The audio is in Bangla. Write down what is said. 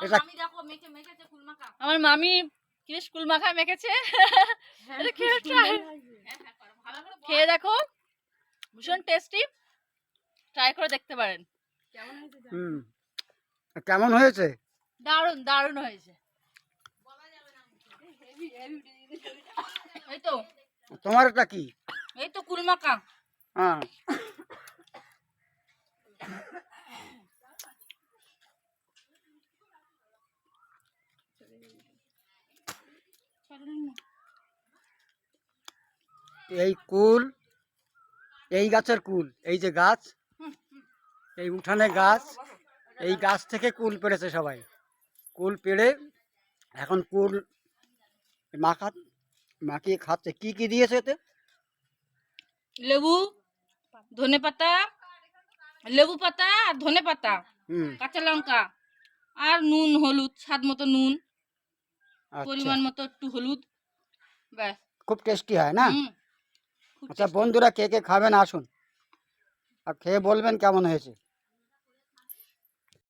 এটা আমার মামি কি স্কুল মাখা মেখেছে, খেয়ে দেখো, ভীষণ টেস্টি, ট্রাই করে দেখতে পারেন। কেমন হয়েছে? দারুণ দারুণ হয়েছে। এই তো তোমার এটা কি? এই তো কুল মাখা। হ্যাঁ, এই কুল, এই গাছের কুল, এই যে গাছ, এই উঠানে গাছ, এই গাছ থেকে কুল পেড়েছে সবাই। কুল পেড়ে এখন কুল মাখিয়ে খাচ্ছে। কি কি দিয়েছে এতে? লেবু, ধনে পাতা, লেবু পাতা আর ধনে পাতা, কাঁচা লঙ্কা আর নুন হলুদ, স্বাদ মতো নুন, পরিমাণ মতো একটু হলুদ, ব্যাস। খুব টেস্টি হয় না? খুব আচ্ছা tasty। বন্ধুরা, কে কে খাবেন আসুন আর খেয়ে বলবেন কেমন হয়েছে।